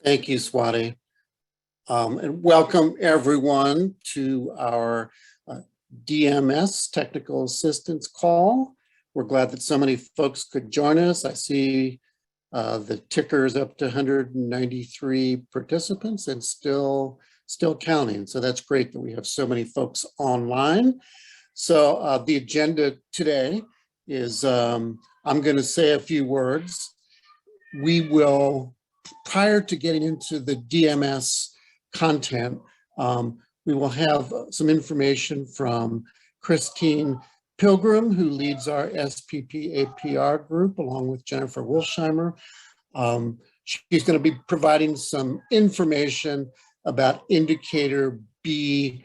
Thank you, Swati. And welcome everyone to our DMS Technical Assistance Call. We're glad that so many folks could join us. I see the ticker is up to 193 participants and still counting. So that's great that we have so many folks online. So the agenda today is I'm going to say a few words. We will, prior to getting into the DMS content, we will have some information from Christine Pilgrim, who leads our SPP APR group, along with Jennifer Wolfsheimer. She's going to be providing some information about indicator B6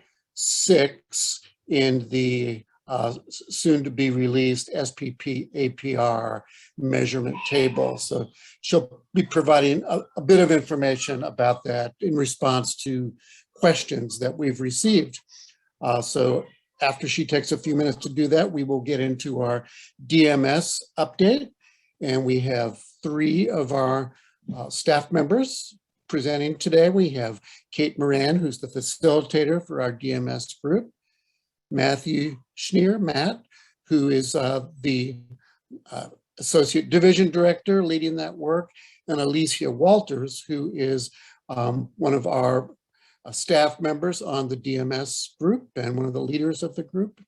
in the soon to be released SPP APR measurement table. So she'll be providing a bit of information about that in response to questions that we've received. So after she takes a few minutes to do that, we will get into our DMS update. And we have three of our staff members presenting today. We have Kate Moran, who's the facilitator for our DMS group. Matthew Schneer, Matt, who is the Associate Division Director leading that work, and Alicia Walters, who is one of our staff members on the DMS group and one of the leaders of the group.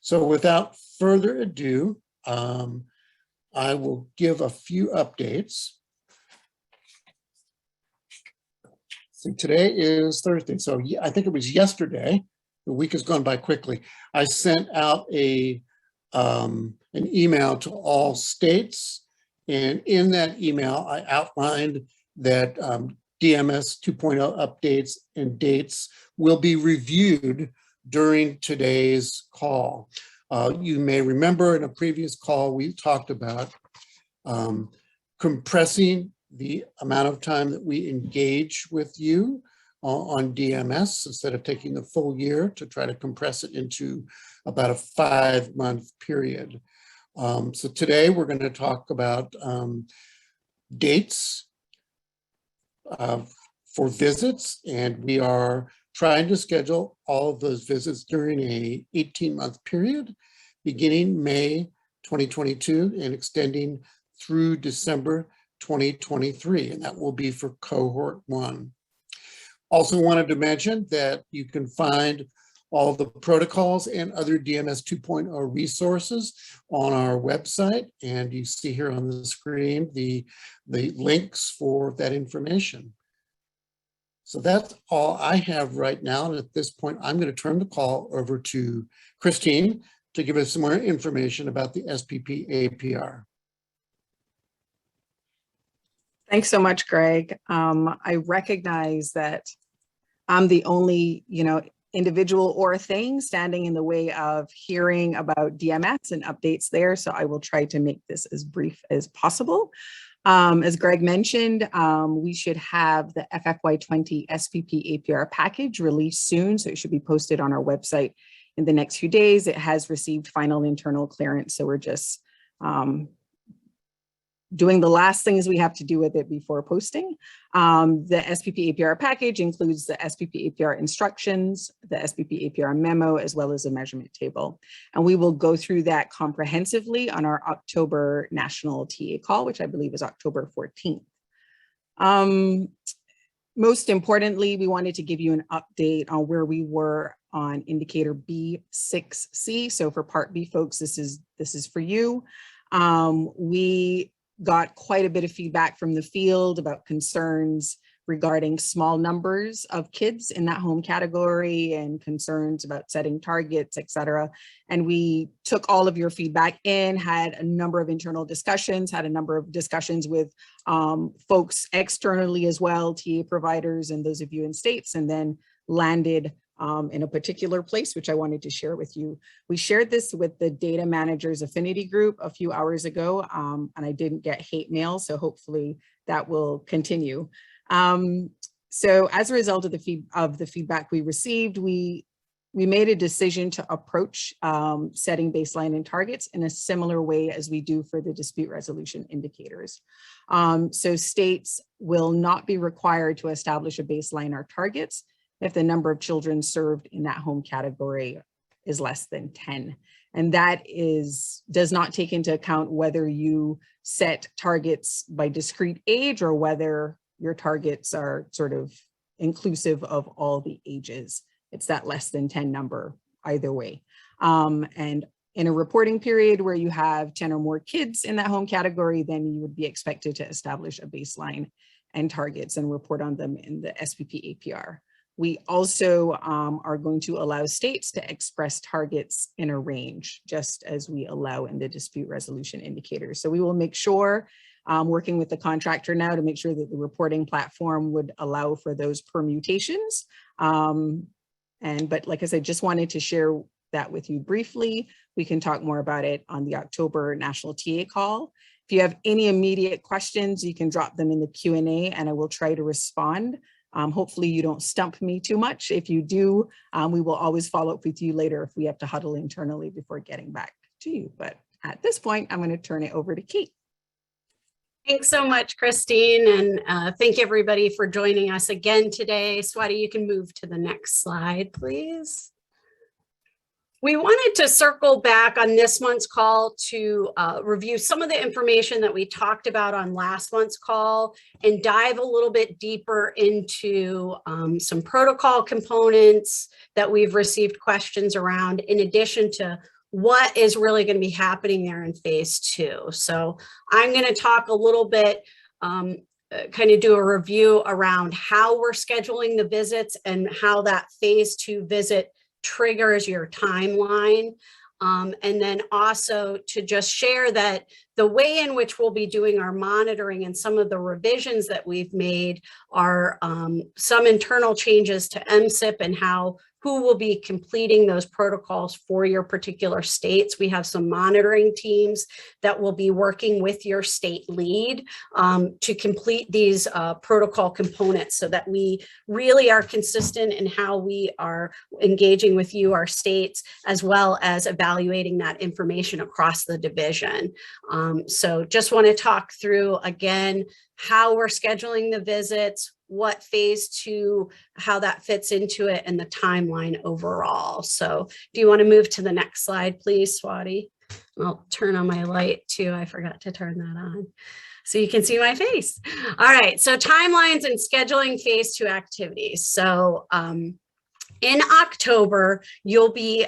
So without further ado, I will give a few updates. So today is Thursday, so I think it was yesterday. The week has gone by quickly. I sent out an email to all states, and in that email, I outlined that DMS 2.0 updates and dates will be reviewed during today's call. You may remember in a previous call, we talked about compressing the amount of time that we engage with you on DMS instead of taking the full year, to try to compress it into about a 5-month period. So today we're going to talk about dates for visits, and we are trying to schedule all of those visits during a 18-month period, beginning May 2022 and extending through December 2023, and that will be for cohort 1. Also wanted to mention that you can find all the protocols and other DMS 2.0 resources on our website, and you see here on the screen the links for that information. So that's all I have right now, and at this point I'm going to turn the call over to Christine to give us some more information about the SPP APR. Thanks so much, Greg. I recognize that I'm the only, individual or thing standing in the way of hearing about DMS and updates there. So I will try to make this as brief as possible. As Greg mentioned, we should have the FFY20 SPP APR package released soon. So it should be posted on our website in the next few days. It has received final internal clearance. So we're just doing the last things we have to do with it before posting. The SPP APR package includes the SPP APR instructions, the SPP APR memo, as well as a measurement table. And we will go through that comprehensively on our October national TA call, which I believe is October 14th. Most importantly, we wanted to give you an update on where we were on indicator B6C. So for part B folks, this is for you. We got quite a bit of feedback from the field about concerns regarding small numbers of kids in that home category and concerns about setting targets, et cetera. And we took all of your feedback in, had a number of internal discussions, had a number of discussions with folks externally as well, TA providers and those of you in states, and then landed in a particular place, which I wanted to share with you. We shared this with the data managers affinity group a few hours ago, and I didn't get hate mail, so hopefully that will continue. So as a result of the feedback we received, we we made a decision to approach setting baseline and targets in a similar way as we do for the dispute resolution indicators. So states will not be required to establish a baseline or targets if the number of children served in that home category is less than 10. And that does not take into account whether you set targets by discrete age or whether your targets are sort of inclusive of all the ages. It's that less than 10 number either way. And in a reporting period where you have 10 or more kids in that home category, then you would be expected to establish a baseline and targets and report on them in the SPP APR. We also are going to allow states to express targets in a range, just as we allow in the dispute resolution indicators. So we will make sure, working with the contractor now to make sure that the reporting platform would allow for those permutations. But like I said, just wanted to share that with you briefly. We can talk more about it on the October National TA call. If you have any immediate questions, you can drop them in the Q&A and I will try to respond. Hopefully you don't stump me too much. If you do, we will always follow up with you later if we have to huddle internally before getting back to you. But at this point, I'm going to turn it over to Kate. Thanks so much, Christine, and thank everybody for joining us again today. Swati, you can move to the next slide, please. We wanted to circle back on this month's call to review some of the information that we talked about on last month's call and dive a little bit deeper into some protocol components that we've received questions around, in addition to what is really going to be happening there in phase 2. So I'm going to talk a little bit, kind of do a review around how we're scheduling the visits and how that phase 2 visit triggers your timeline. And then also to just share that the way in which we'll be doing our monitoring and some of the revisions that we've made are some internal changes to MSIP and who will be completing those protocols for your particular states. We have some monitoring teams that will be working with your state lead to complete these protocol components so that we really are consistent in how we are engaging with you, our states, as well as evaluating that information across the division. So just want to talk through again how we're scheduling the visits, what phase 2, how that fits into it, and the timeline overall. So do you want to move to the next slide, please, Swati? I'll turn on my light too. I forgot to turn that on so you can see my face. All right, so timelines and scheduling phase 2 activities. So in October, you'll be,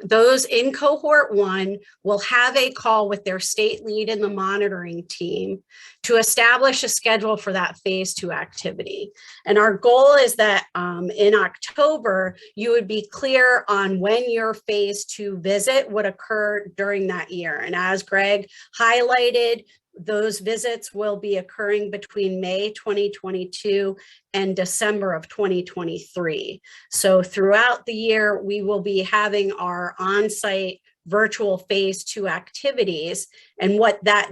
those in cohort 1 will have a call with their state lead and the monitoring team to establish a schedule for that phase 2 activity. And our goal is that in October, you would be clear on when your phase 2 visit would occur during that year. And as Greg highlighted, those visits will be occurring between May 2022 and December of 2023. So throughout the year, we will be having our on-site virtual phase 2 activities. And what that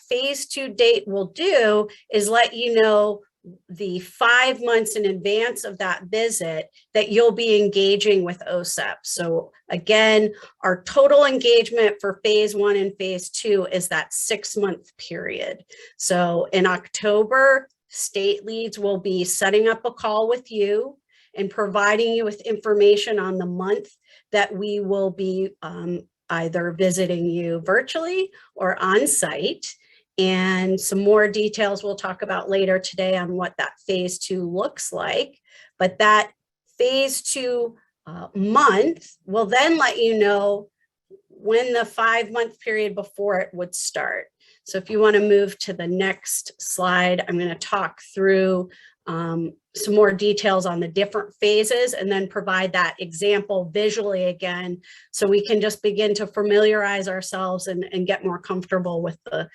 phase 2 date will do is let you know the 5 months in advance of that visit that you'll be engaging with OSEP. So again, our total engagement for phase 1 and phase 2 is that 6-month period. So in October, state leads will be setting up a call with you and providing you with information on the month that we will be either visiting you virtually or on site. And some more details we'll talk about later today on what that phase 2 looks like. But that phase 2 month will then let you know when the 5-month period before it would start. So if you want to move to the next slide, I'm going to talk through some more details on the different phases and then provide that example visually again, so we can just begin to familiarize ourselves and get more comfortable with the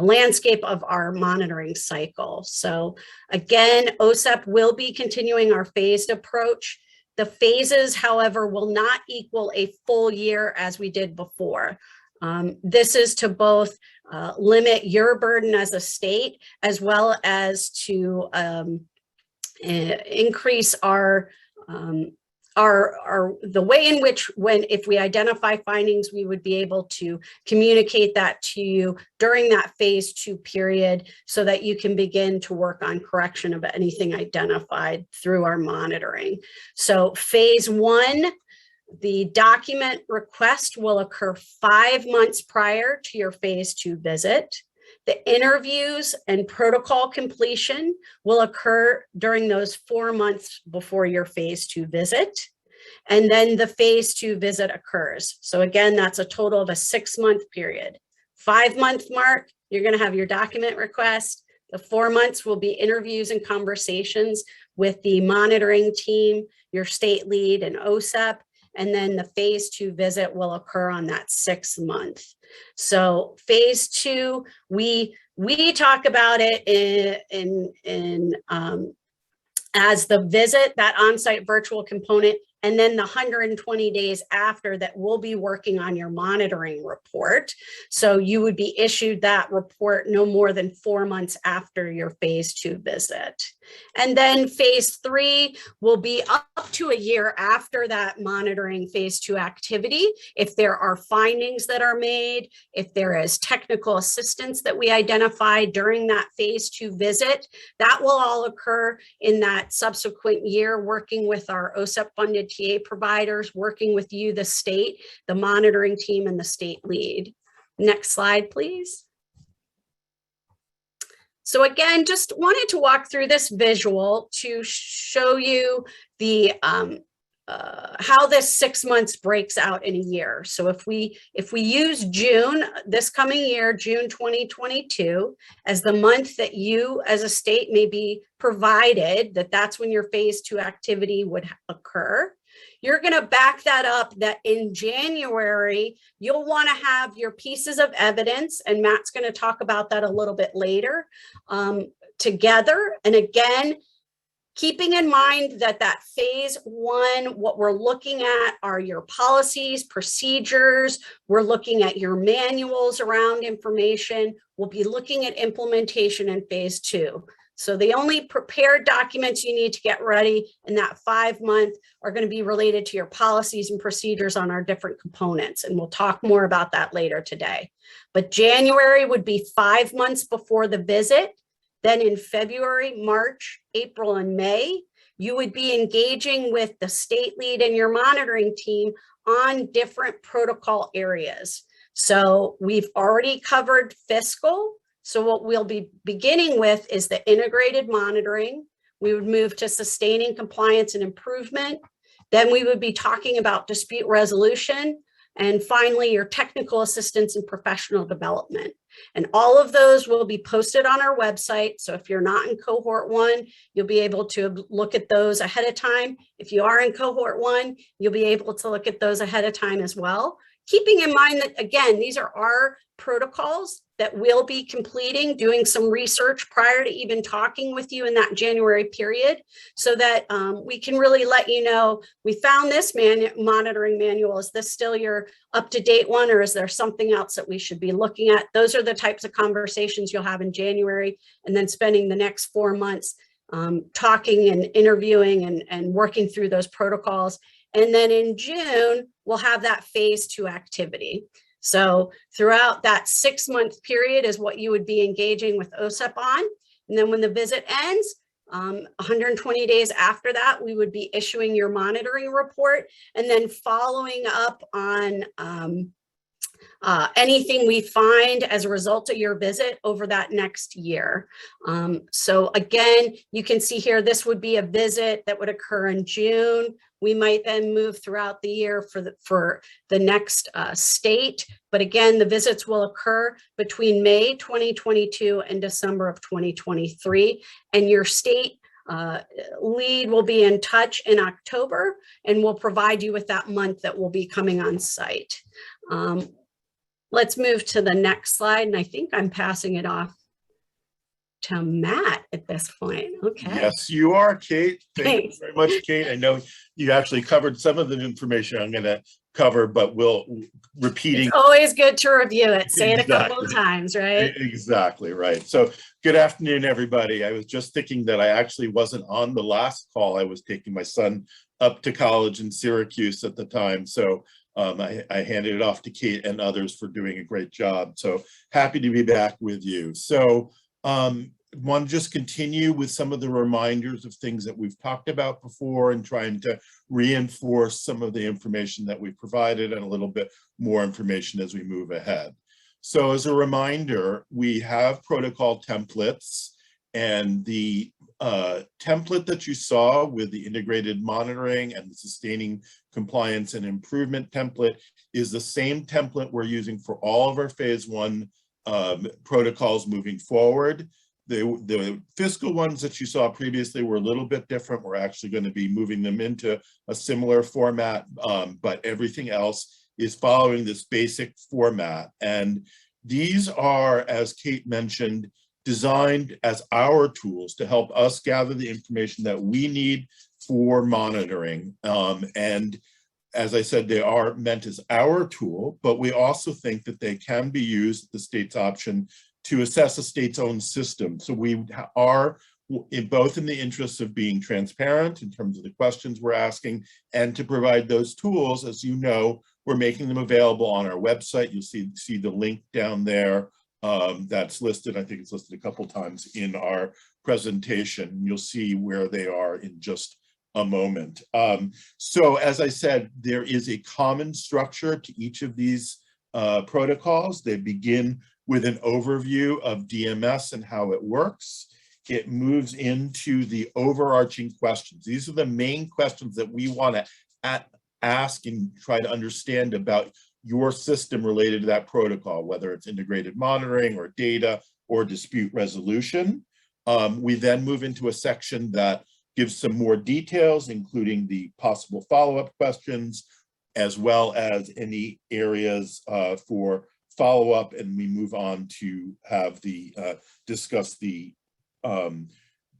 landscape of our monitoring cycle. So again, OSEP will be continuing our phased approach. The phases, however, will not equal a full year as we did before. This is to both limit your burden as a state, as well as to increase our the way in which if we identify findings, we would be able to communicate that to you during that phase 2 period so that you can begin to work on correction of anything identified through our monitoring. So phase 1, the document request will occur 5 months prior to your phase 2 visit. The interviews and protocol completion will occur during those 4 months before your phase 2 visit. And then the phase 2 visit occurs. So again, that's a total of a 6-month period. 5-month mark, you're going to have your document request. The 4 months will be interviews and conversations with the monitoring team, your state lead and OSEP. And then the phase 2 visit will occur on that 6th month. So phase 2, we talk about it as the visit, that on-site virtual component, and then the 120 days after that, we'll be working on your monitoring report. So you would be issued that report no more than 4 months after your phase 2 visit. And then phase 3 will be up to a year after that monitoring phase 2 activity. If there are findings that are made, if there is technical assistance that we identify during that phase 2 visit, that will all occur in that subsequent year, working with our OSEP funded TA providers, working with you, the state, the monitoring team, and the state lead. Next slide, please. So again, just wanted to walk through this visual to show you the how this 6 months breaks out in a year. So if we use June, this coming year, June 2022, as the month that you as a state may be provided, that's when your phase 2 activity would occur. You're going to back that up that in January, you'll want to have your pieces of evidence, and Matt's going to talk about that a little bit later, together. And again, keeping in mind that phase 1, what we're looking at are your policies, procedures. We're looking at your manuals around information. We'll be looking at implementation in phase 2. So the only prepared documents you need to get ready in that 5 month are going to be related to your policies and procedures on our different components. And we'll talk more about that later today. But January would be 5 months before the visit. Then in February, March, April, and May, you would be engaging with the state lead and your monitoring team on different protocol areas. So we've already covered fiscal. So what we'll be beginning with is the integrated monitoring. We would move to sustaining compliance and improvement. Then we would be talking about dispute resolution. And finally, your technical assistance and professional development. And all of those will be posted on our website. So if you're not in cohort 1, you'll be able to look at those ahead of time. If you are in cohort 1, you'll be able to look at those ahead of time as well. Keeping in mind that, again, these are our protocols that we'll be completing, doing some research prior to even talking with you in that January period, so that we can really let you know, we found this monitoring manual. Is this still your up-to-date one, or is there something else that we should be looking at? Those are the types of conversations you'll have in January, and then spending the next 4 months talking and interviewing and working through those protocols. And then in June, we'll have that phase 2 activity. So throughout that 6 month period is what you would be engaging with OSEP on. And then when the visit ends, 120 days after that, we would be issuing your monitoring report and then following up on anything we find as a result of your visit over that next year. So again, you can see here, this would be a visit that would occur in June. We might then move throughout the year for the next state. But again, the visits will occur between May 2022 and December of 2023. And your state lead will be in touch in October, and will provide you with that month that will be coming on site. Let's move to the next slide, and I think I'm passing it off. to Matt at this point. Okay. Yes, you are, Kate. Thank Thanks. you very much, Kate. I know you actually covered some of the information I'm going to cover, but we'll repeating. It's always good to review it. Say it a couple of Exactly. times, right? Exactly right. So good afternoon, everybody. I was just thinking that I actually wasn't on the last call. I was taking my son up to college in Syracuse at the time. So I handed it off to Kate and others for doing a great job. So happy to be back with you. So want to just continue with some of the reminders of things that we've talked about before and trying to reinforce some of the information that we provided and a little bit more information as we move ahead. So as a reminder, we have protocol templates, and the template that you saw with the integrated monitoring and the sustaining compliance and improvement template is the same template we're using for all of our phase 1 protocols moving forward. The fiscal ones that you saw previously were a little bit different. We're actually going to be moving them into a similar format, but everything else is following this basic format. And these are, as Kate mentioned, designed as our tools to help us gather the information that we need for monitoring. And as I said, they are meant as our tool, but we also think that they can be used at the state's option to assess a state's own system. So we are both in the interest of being transparent in terms of the questions we're asking and to provide those tools. As you know, we're making them available on our website. You'll see the link down there that's listed. I think it's listed a couple times in our presentation. You'll see where they are in just a moment. So as I said, there is a common structure to each of these protocols. They begin with an overview of DMS and how it works. It moves into the overarching questions. These are the main questions that we want to ask and try to understand about your system related to that protocol, whether it's integrated monitoring or data or dispute resolution. We then move into a section that gives some more details, including the possible follow-up questions, as well as any areas for follow-up, and we move on to have the discuss the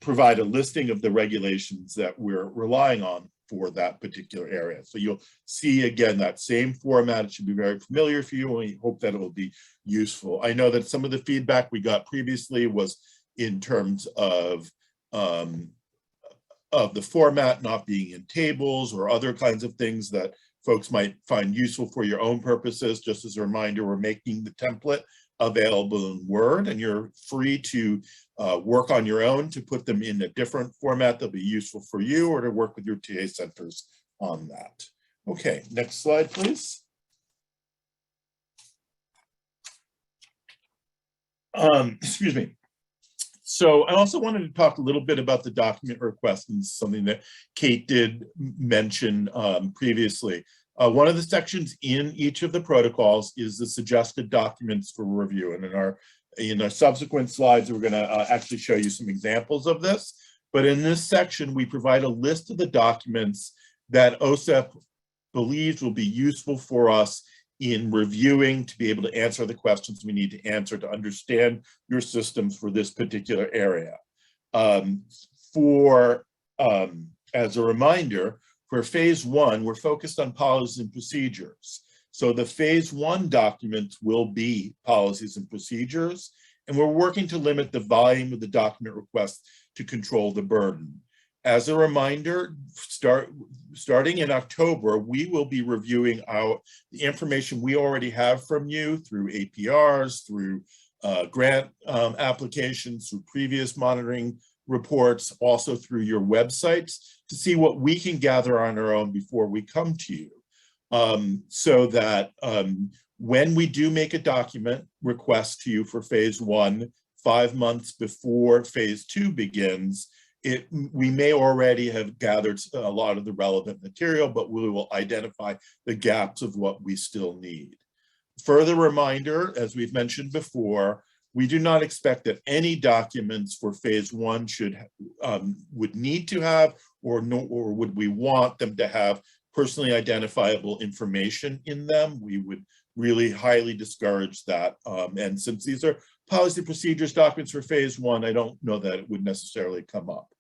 provide a listing of the regulations that we're relying on for that particular area. So you'll see again that same format. It should be very familiar for you, and we hope that it will be useful. I know that some of the feedback we got previously was in terms of the format not being in tables or other kinds of things that folks might find useful for your own purposes. Just as a reminder, we're making the template available in Word, and you're free to work on your own to put them in a different format that'll be useful for you, or to work with your TA centers on that. Okay, next slide, please. Excuse me. So I also wanted to talk a little bit about the document request, and something that Kate did mention previously. One of the sections in each of the protocols is the suggested documents for review. And in our subsequent slides, we're going to actually show you some examples of this. But in this section, we provide a list of the documents that OSEP believes will be useful for us in reviewing to be able to answer the questions we need to answer to understand your systems for this particular area. As a reminder, for phase 1, we're focused on policies and procedures. So the phase 1 documents will be policies and procedures, and we're working to limit the volume of the document requests to control the burden. As a reminder, starting in October, we will be reviewing the information we already have from you through APRs, through grant applications, through previous monitoring reports, also through your websites, to see what we can gather on our own before we come to you. So that when we do make a document request to you for phase 1, 5 months before phase 2 begins, we may already have gathered a lot of the relevant material, but we will identify the gaps of what we still need. Further reminder, as we've mentioned before, we do not expect that any documents for phase 1 would need to have, or would we want them to have, personally identifiable information in them. We would really highly discourage that. And since these are policy procedures documents for phase one, I don't know that it would necessarily come up.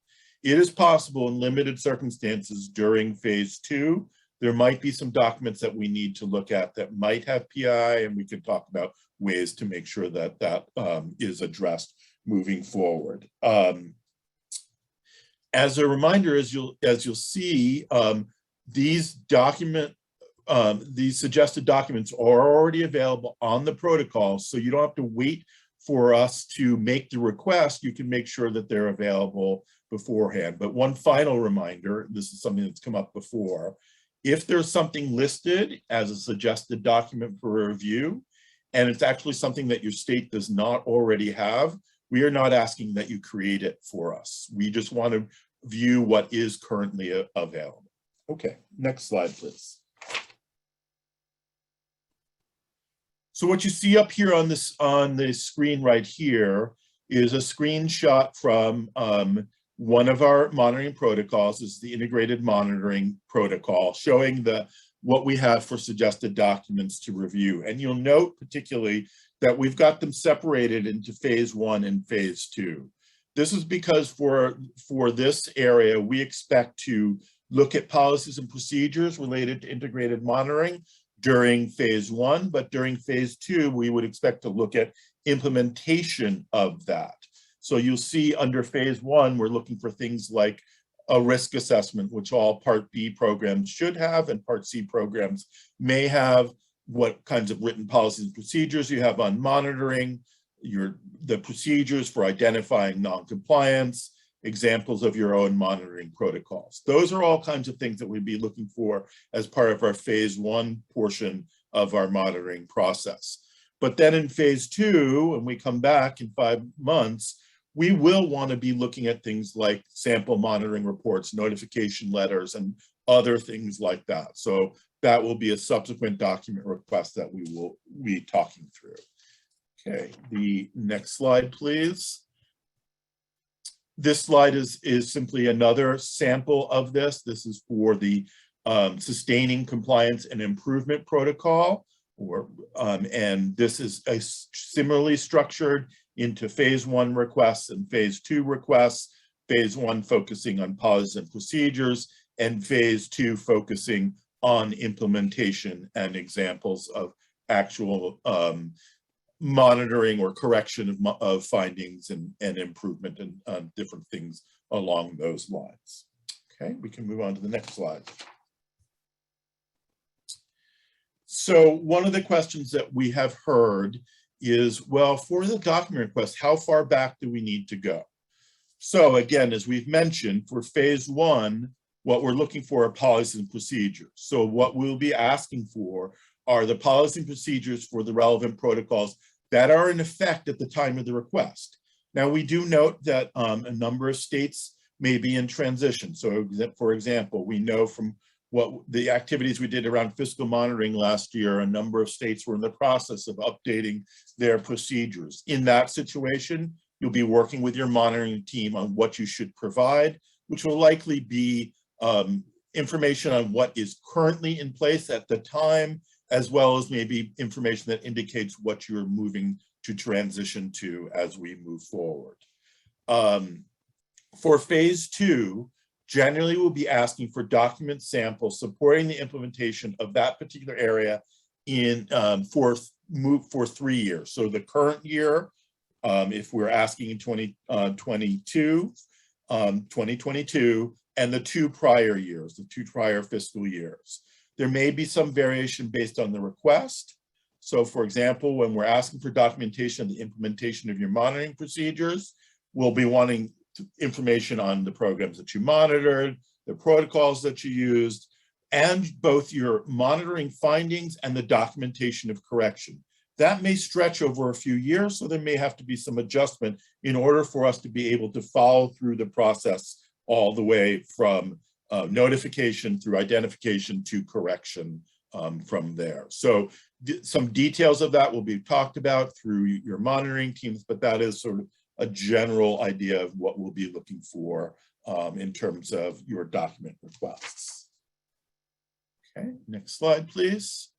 It is possible in limited circumstances during phase two, there might be some documents that we need to look at that might have PI, and we can talk about ways to make sure that that is addressed moving forward. As a reminder, as you'll see, these suggested documents are already available on the protocol, so you don't have to wait for us to make the request. You can make sure that they're available beforehand. But one final reminder, this is something that's come up before, if there's something listed as a suggested document for review, and it's actually something that your state does not already have, we are not asking that you create it for us. We just want to view what is currently available. Okay, next slide, please. So what you see up here on the screen right here is a screenshot from one of our monitoring protocols. This is the integrated monitoring protocol showing what we have for suggested documents to review. And you'll note particularly that we've got them separated into phase one and phase two. This is because for this area, we expect to look at policies and procedures related to integrated monitoring during phase one, but during phase two, we would expect to look at implementation of that. So you'll see under phase one, we're looking for things like a risk assessment, which all Part B programs should have, and Part C programs may have, what kinds of written policies and procedures you have on monitoring, the procedures for identifying non-compliance, examples of your own monitoring protocols. Those are all kinds of things that we'd be looking for as part of our phase one portion of our monitoring process. But then in phase two, when we come back in 5 months, we will want to be looking at things like sample monitoring reports, notification letters, and other things like that. So that will be a subsequent document request that we will be talking through. Okay, the next slide, please. This slide is simply another sample of this. This is for the sustaining compliance and improvement protocol, and this is similarly structured into phase one requests and phase two requests. Phase one focusing on policies and procedures, and phase two focusing on implementation and examples of actual monitoring or correction of findings and improvement and different things along those lines. Okay, we can move on to the next slide. So one of the questions that we have heard is, well, for the document request, how far back do we need to go? So again, as we've mentioned, for phase one, what we're looking for are policies and procedures. So what we'll be asking for are the policies and procedures for the relevant protocols that are in effect at the time of the request. Now, we do note that a number of states may be in transition. So for example, we know from what the activities we did around fiscal monitoring last year, a number of states were in the process of updating their procedures. In that situation, you'll be working with your monitoring team on what you should provide, which will likely be information on what is currently in place at the time, as well as maybe information that indicates what you're moving to transition to as we move forward. For phase two, generally we'll be asking for document samples supporting the implementation of that particular area in for 3 years. So the current year, if we're asking in 2022, and the 2 prior years, the 2 prior fiscal years. There may be some variation based on the request. So for example, when we're asking for documentation of the implementation of your monitoring procedures, we'll be wanting information on the programs that you monitored, the protocols that you used, and both your monitoring findings and the documentation of correction. That may stretch over a few years, so there may have to be some adjustment in order for us to be able to follow through the process all the way from notification through identification to correction from there. So some details of that will be talked about through your monitoring teams, but that is sort of a general idea of what we'll be looking for in terms of your document requests. Okay, next slide, please.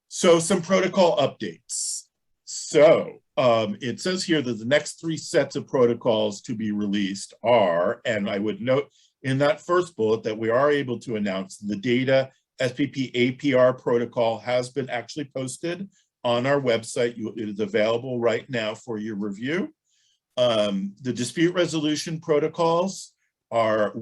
So some protocol updates. So it says here that the next 3 sets of protocols to be released are, and I would note in that first bullet that we are able to announce the data SPP APR protocol has been actually posted on our website. It is available right now for your review. The dispute resolution protocols are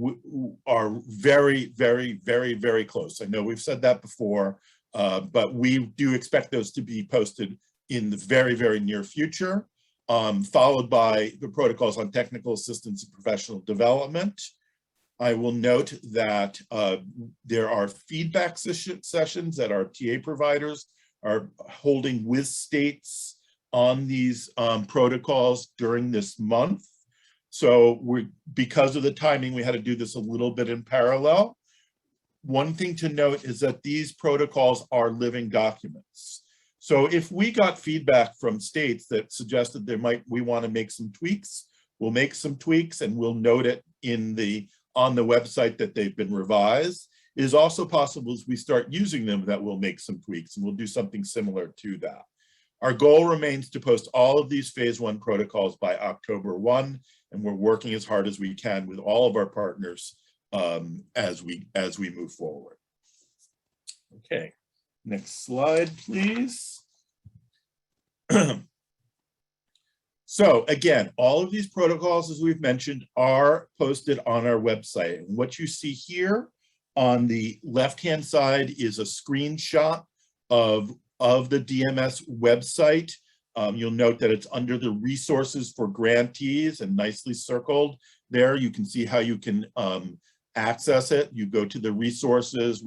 very, very, very, very close. I know we've said that before, but we do expect those to be posted in the very, very near future, followed by the protocols on technical assistance and professional development. I will note that there are feedback sessions that our TA providers are holding with states on these protocols during this month. So because of the timing, we had to do this a little bit in parallel. One thing to note is that these protocols are living documents. So if we got feedback from states that suggested we want to make some tweaks, we'll make some tweaks and we'll note it on the website that they've been revised. It is also possible as we start using them that we'll make some tweaks, and we'll do something similar to that. Our goal remains to post all of these phase 1 protocols by October 1, and we're working as hard as we can with all of our partners as we move forward. Okay, next slide, please. So again, all of these protocols, as we've mentioned, are posted on our website. And what you see here on the left-hand side is a screenshot of the DMS website. You'll note that it's under the resources for grantees and nicely circled there. You can see how you can access it. You go to the resources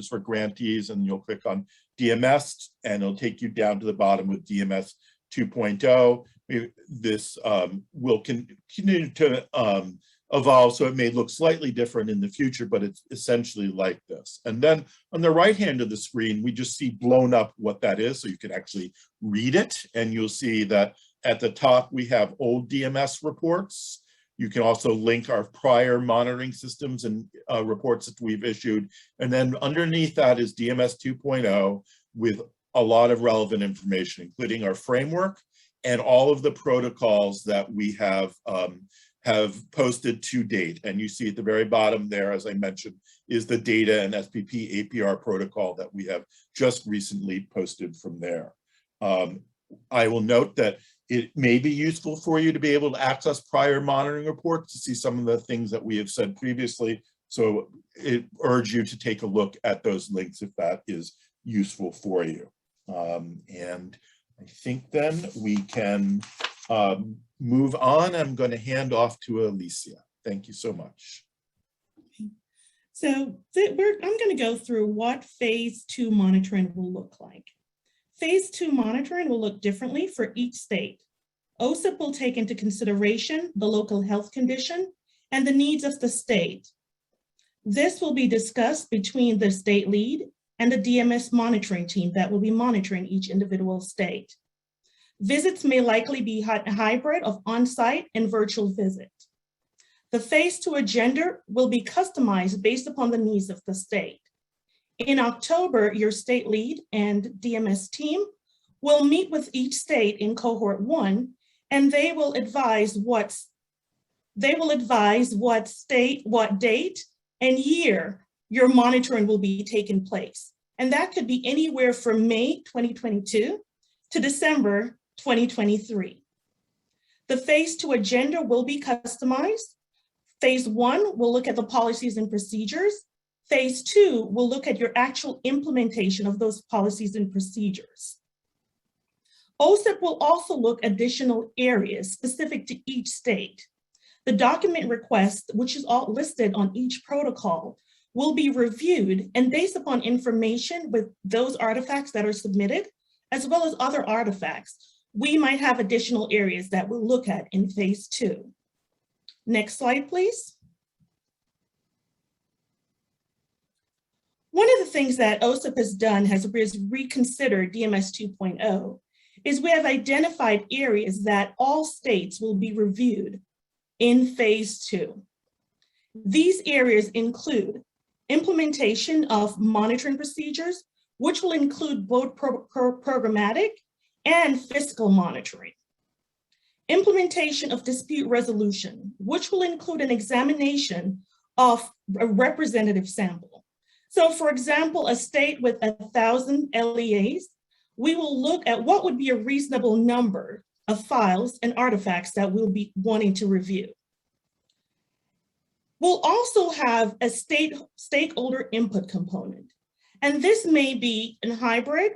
for grantees, and you'll click on DMS, and it'll take you down to the bottom with DMS 2.0. This will continue to evolve, so it may look slightly different in the future, but it's essentially like this. And then on the right hand of the screen, we just see blown up what that is, so you can actually read it. And you'll see that at the top, we have old DMS reports. You can also link our prior monitoring systems and reports that we've issued. And then underneath that is DMS 2.0 with a lot of relevant information, including our framework and all of the protocols that we have posted to date. And you see at the very bottom there, as I mentioned, is the data and SPP APR protocol that we have just recently posted from there. I will note that it may be useful for you to be able to access prior monitoring reports to see some of the things that we have said previously. So I urge you to take a look at those links if that is useful for you. And I think then we can move on. I'm going to hand off to Alicia. Thank you so much. So I'm going to go through what phase 2 monitoring will look like. Phase 2 monitoring will look differently for each state. OSEP will take into consideration the local health condition and the needs of the state. This will be discussed between the state lead and the DMS monitoring team that will be monitoring each individual state. Visits may likely be a hybrid of on-site and virtual visit. The phase 2 agenda will be customized based upon the needs of the state. In October, your state lead and DMS team will meet with each state in cohort 1, and they will advise what state, what date and year your monitoring will be taking place. And that could be anywhere from May 2022 to December 2023. The phase 2 agenda will be customized. Phase 1 will look at the policies and procedures. Phase 2 will look at your actual implementation of those policies and procedures. OSEP will also look at additional areas specific to each state. The document request, which is all listed on each protocol, will be reviewed, and based upon information with those artifacts that are submitted, as well as other artifacts, we might have additional areas that we'll look at in phase 2. Next slide, please. One of the things that OSEP has done is reconsidered DMS 2.0 is we have identified areas that all states will be reviewed in phase 2. These areas include implementation of monitoring procedures, which will include both programmatic and fiscal monitoring. Implementation of dispute resolution, which will include an examination of a representative sample. So for example, a state with 1,000 LEAs, we will look at what would be a reasonable number of files and artifacts that we'll be wanting to review. We'll also have a stakeholder input component. And this may be in hybrid,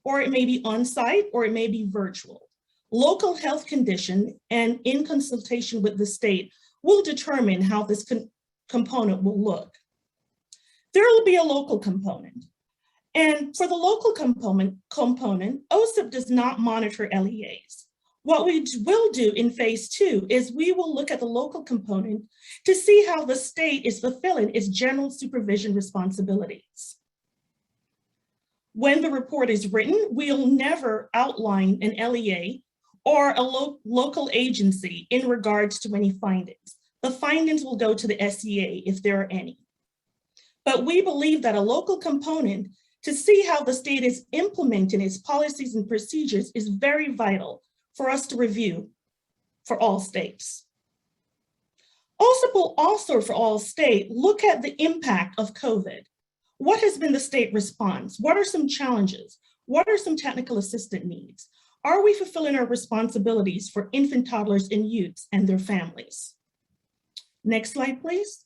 or it may be on-site, or it may be virtual. Local health condition and in consultation with the state will determine how this component will look. There will be a local component. And for the local component, OSEP does not monitor LEAs. What we will do in phase 2 is we will look at the local component to see how the state is fulfilling its general supervision responsibilities. When the report is written, we'll never outline an LEA or a local agency in regards to any findings. The findings will go to the SEA if there are any. But we believe that a local component to see how the state is implementing its policies and procedures is very vital for us to review for all states. OSEP will also, for all states, look at the impact of COVID. What has been the state response? What are some challenges? What are some technical assistance needs? Are we fulfilling our responsibilities for infant, toddlers, and youths and their families? Next slide, please.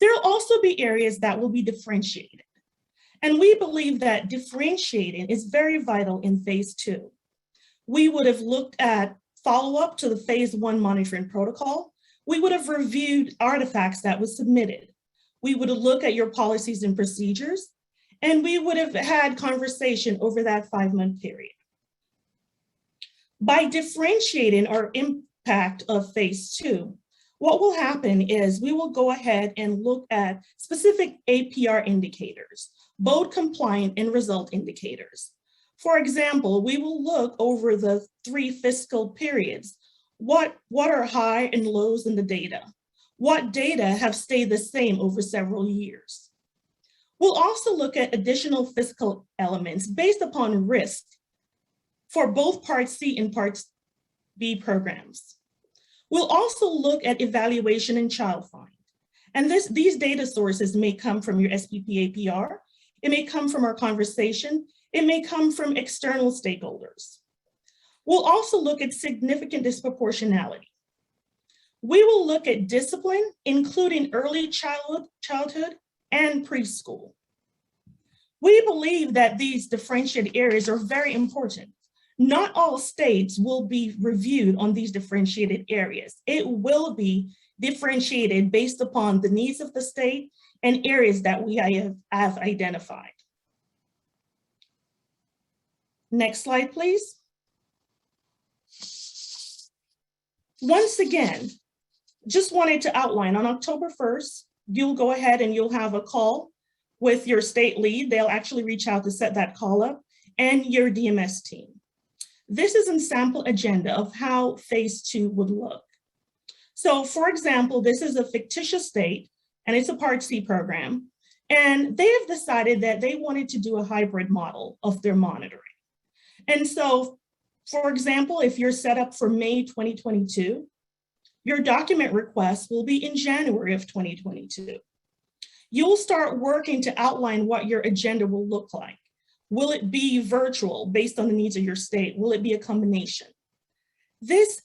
There will also be areas that will be differentiated. And we believe that differentiating is very vital in phase 2. We would have looked at follow-up to the phase 1 monitoring protocol. We would have reviewed artifacts that was submitted. We would have looked at your policies and procedures, and we would have had conversation over that 5-month period. By differentiating our impact of phase 2, what will happen is we will go ahead and look at specific APR indicators, both compliant and result indicators. For example, we will look over the 3 fiscal periods. What are high and lows in the data? What data have stayed the same over several years? We'll also look at additional fiscal elements based upon risk for both Part C and Part B programs. We'll also look at evaluation and child find. And these data sources may come from your SPP APR, it may come from our conversation, it may come from external stakeholders. We'll also look at significant disproportionality. We will look at discipline, including early childhood and preschool. We believe that these differentiated areas are very important. Not all states will be reviewed on these differentiated areas. It will be differentiated based upon the needs of the state and areas that we have identified. Next slide, please. Once again, just wanted to outline on October 1st, you'll go ahead and you'll have a call with your state lead. They'll actually reach out to set that call up, and your DMS team. This is a sample agenda of how phase 2 would look. So for example, this is a fictitious state and it's a Part C program. And they have decided that they wanted to do a hybrid model of their monitoring. And so, for example, if you're set up for May 2022, your document request will be in January of 2022. You'll start working to outline what your agenda will look like. Will it be virtual based on the needs of your state? Will it be a combination? This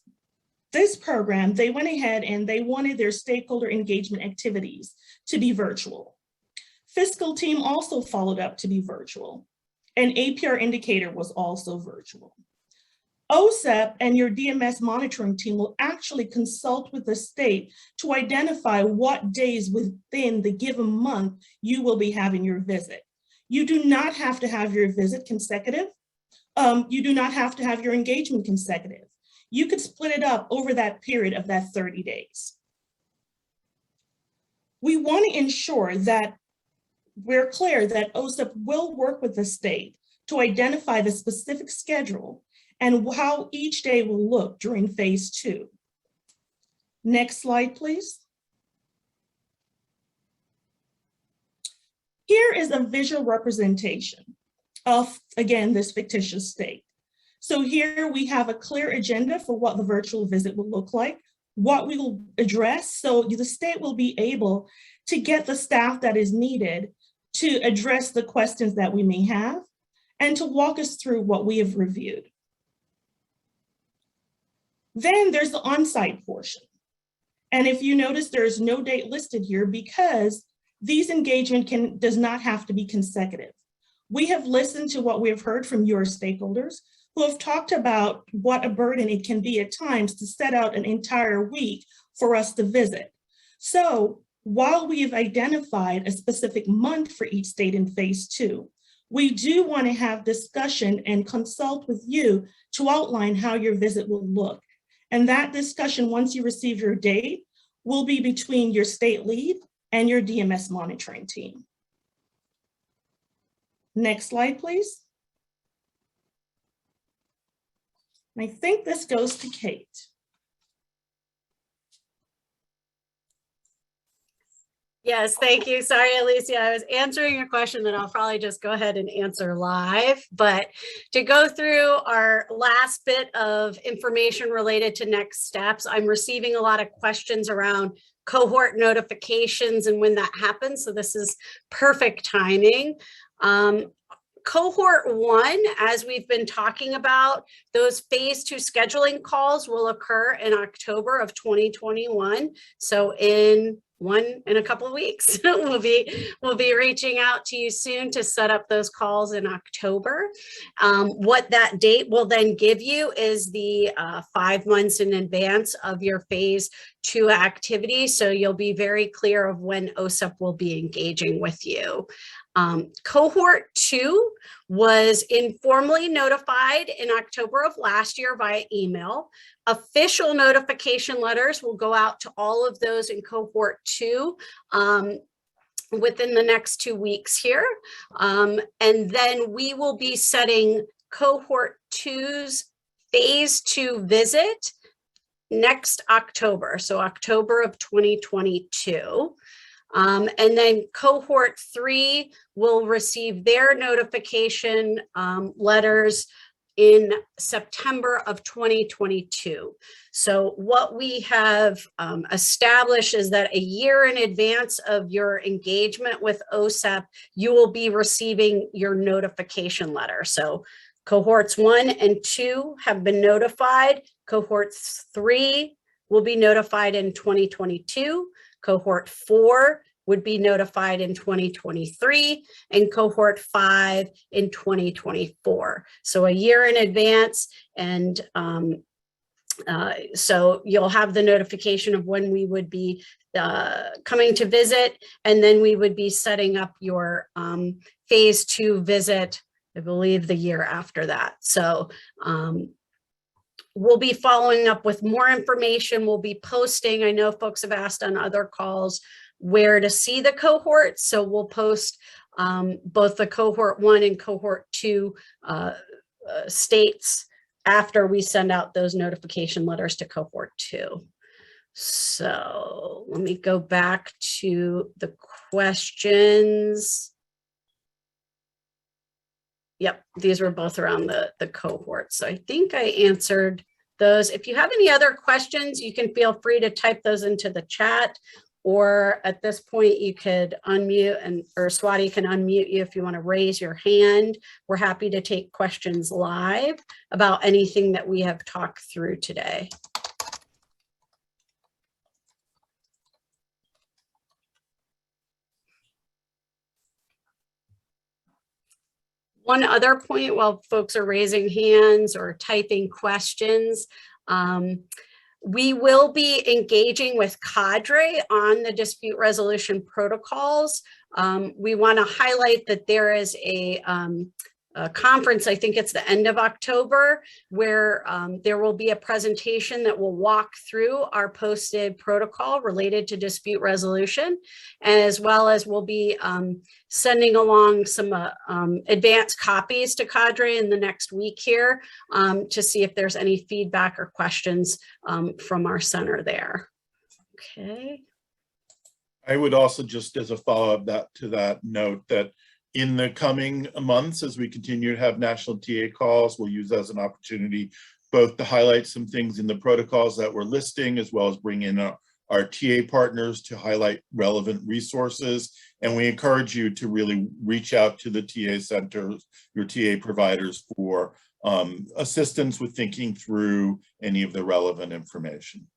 program, they went ahead and they wanted their stakeholder engagement activities to be virtual. Fiscal team also followed up to be virtual. An APR indicator was also virtual. OSEP and your DMS monitoring team will actually consult with the state to identify what days within the given month you will be having your visit. You do not have to have your visit consecutive. You do not have to have your engagement consecutive. You could split it up over that period of that 30 days. We want to ensure that we're clear that OSEP will work with the state to identify the specific schedule and how each day will look during phase 2. Next slide, please. Here is a visual representation of, again, this fictitious state. So here we have a clear agenda for what the virtual visit will look like, what we will address, so the state will be able to get the staff that is needed to address the questions that we may have and to walk us through what we have reviewed. Then there's the on-site portion. And if you notice, there is no date listed here because these engagement does not have to be consecutive. We have listened to what we have heard from your stakeholders who have talked about what a burden it can be at times to set out an entire week for us to visit. So while we have identified a specific month for each state in phase 2, we do want to have discussion and consult with you to outline how your visit will look. And that discussion, once you receive your date, will be between your state lead and your DMS monitoring team. Next slide, please. I think this goes to Kate. Yes, thank you. Sorry, Alicia, I was answering a question that I'll probably just go ahead and answer live. But to go through our last bit of information related to next steps, I'm receiving a lot of questions around cohort notifications and when that happens. So this is perfect timing. Cohort 1, as we've been talking about, those phase 2 scheduling calls will occur in October of 2021. So in a couple of weeks, we'll be reaching out to you soon to set up those calls in October. What that date will then give you is the 5 months in advance of your phase 2 activity. So you'll be very clear of when OSEP will be engaging with you. Cohort 2 was informally notified in October of last year via email. Official notification letters will go out to all of those in cohort 2 within the next 2 weeks here. And then we will be setting cohort 2's phase 2 visit next October, so October of 2022. And then cohort 3 will receive their notification letters in September of 2022. So what we have established is that a year in advance of your engagement with OSEP, you will be receiving your notification letter. So cohorts 1 and 2 have been notified. Cohort 3 will be notified in 2022. Cohort 4 would be notified in 2023, and cohort 5 in 2024. So a year in advance, and so you'll have the notification of when we would be coming to visit, and then we would be setting up your phase 2 visit, I believe, the year after that. So we'll be following up with more information. We'll be posting. I know folks have asked on other calls where to see the cohorts. So we'll post both the cohort 1 and cohort 2 states after we send out those notification letters to cohort 2. So let me go back to the questions. Yep, these were both around the cohort. So I think I answered those. If you have any other questions, you can feel free to type those into the chat, or at this point you could unmute, or Swati can unmute you if you want to raise your hand. We're happy to take questions live about anything that we have talked through today. One other point while folks are raising hands or typing questions, we will be engaging with Cadre on the dispute resolution protocols. We want to highlight that there is a conference, I think it's the end of October, where there will be a presentation that will walk through our posted protocol related to dispute resolution, as well as we'll be sending along some advanced copies to Cadre in the next week here to see if there's any feedback or questions from our center there. Okay. I would also, just as a follow-up to that note, that In the coming months, as we continue to have national TA calls, we'll use as an opportunity both to highlight some things in the protocols that we're listing, as well as bring in our TA partners to highlight relevant resources. And we encourage you to really reach out to the TA centers, your TA providers, for assistance with thinking through any of the relevant information.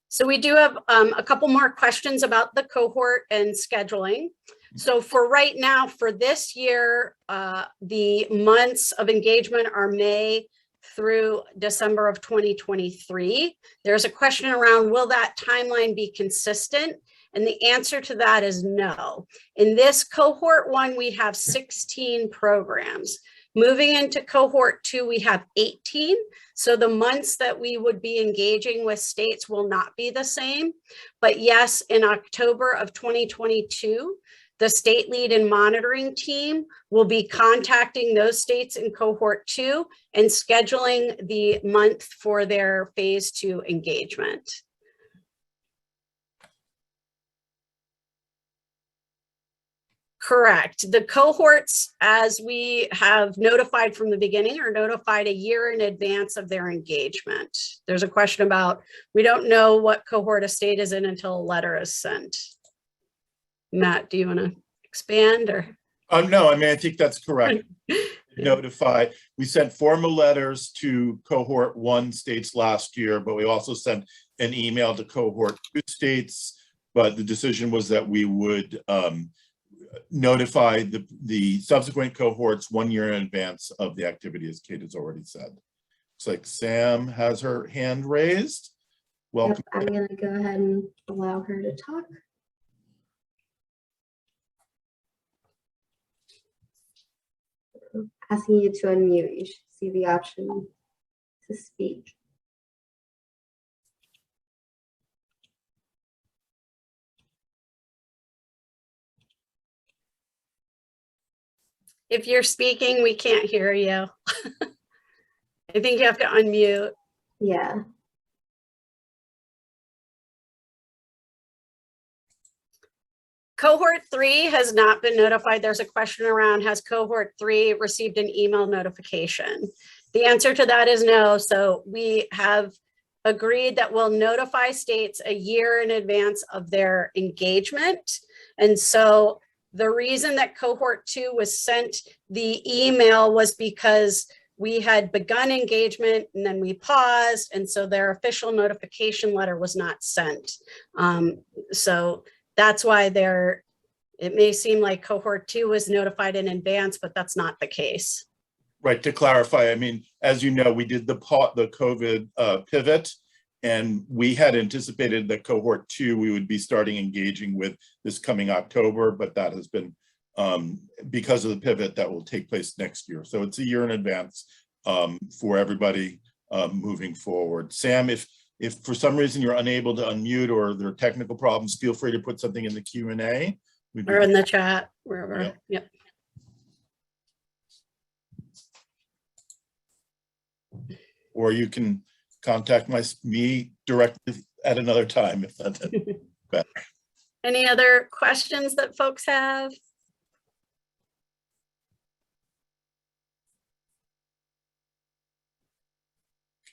So we do have a couple more questions about the cohort and scheduling. So for right now, for this year, the months of engagement are May through December of 2023. There's a question around, will that timeline be consistent? And the answer to that is no. In this cohort 1, we have 16 programs. Moving into cohort 2, we have 18. So the months that we would be engaging with states will not be the same. But yes, in October of 2022, the state lead and monitoring team will be contacting those states in cohort 2 and scheduling the month for their phase 2 engagement. Correct. The cohorts, as we have notified from the beginning, are notified a year in advance of their engagement. There's a question about, we don't know what cohort a state is in until a letter is sent. Matt, do you want to expand or? No, I mean, I think that's correct. Notify. We sent formal letters to cohort 1 states last year, but we also sent an email to cohort 2 states. But the decision was that we would notify the subsequent cohorts 1 year in advance of the activity, as Kate has already said. Looks like Sam has her hand raised. Welcome. Yep, I'm going to go ahead and allow her to talk. Asking you to unmute. You should see the option to speak. If you're speaking, we can't hear you. I think you have to unmute. Yeah. Cohort 3 has not been notified. There's a question around, has cohort 3 received an email notification? The answer to that is no. So we have agreed that we'll notify states a year in advance of their engagement. And so the reason that cohort 2 was sent the email was because we had begun engagement and then we paused. And so their official notification letter was not sent. So that's why it may seem like cohort 2 was notified in advance, but that's not the case. Right, to clarify, I mean, as you know, we did the COVID pivot, and we had anticipated that cohort 2 we would be starting engaging with this coming October, but that has been, because of the pivot, that will take place next year. So it's a year in advance for everybody moving forward. Sam, if for some reason you're unable to unmute or there are technical problems, feel free to put something in the Q&A. Or in the chat, wherever. Yep. Or you can contact me directly at another time if that's better. Any other questions that folks have?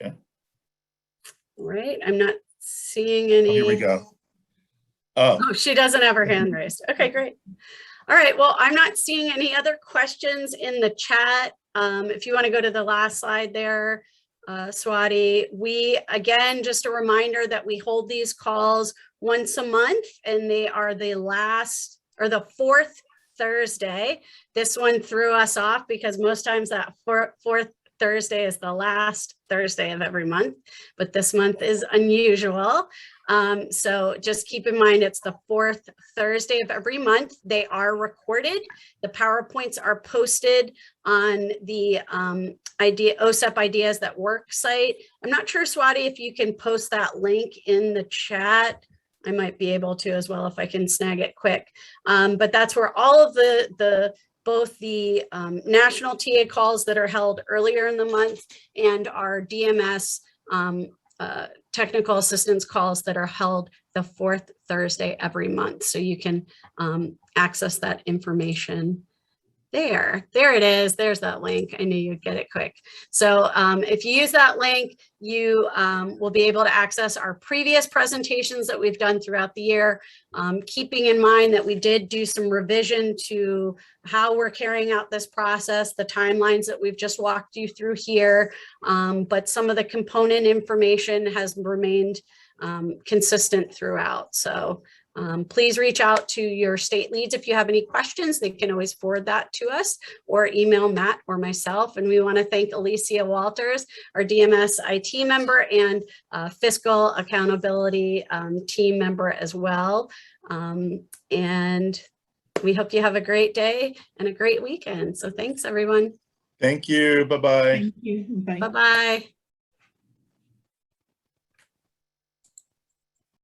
Okay. All right, I'm not seeing any. Oh, here we go. Oh, she doesn't have her hand raised. Okay, great. All right, well, I'm not seeing any other questions in the chat. If you want to go to the last slide there, Swati, again, just a reminder that we hold these calls once a month, and they are the last or the 4th Thursday. This one threw us off because most times that fourth Thursday is the last Thursday of every month, but this month is unusual. So just keep in mind, it's the 4th Thursday of every month. They are recorded. The PowerPoints are posted on the OSEP Ideas That Work site. I'm not sure, Swati, if you can post that link in the chat. I might be able to as well if I can snag it quick. But that's where all of both the national TA calls that are held earlier in the month and our DMS technical assistance calls that are held the fourth Thursday every month. So you can access that information there. There it is. There's that link. I knew you'd get it quick. So if you use that link, you will be able to access our previous presentations that we've done throughout the year, keeping in mind that we did do some revision to how we're carrying out this process, the timelines that we've just walked you through here, but some of the component information has remained consistent throughout. So please reach out to your state leads if you have any questions. They can always forward that to us or email Matt or myself. And we want to thank Alicia Walters, our DMS IT member and fiscal accountability team member as well. And we hope you have a great day and a great weekend. So thanks, everyone. Thank you. Bye-bye. Thank you. Bye. Bye-bye.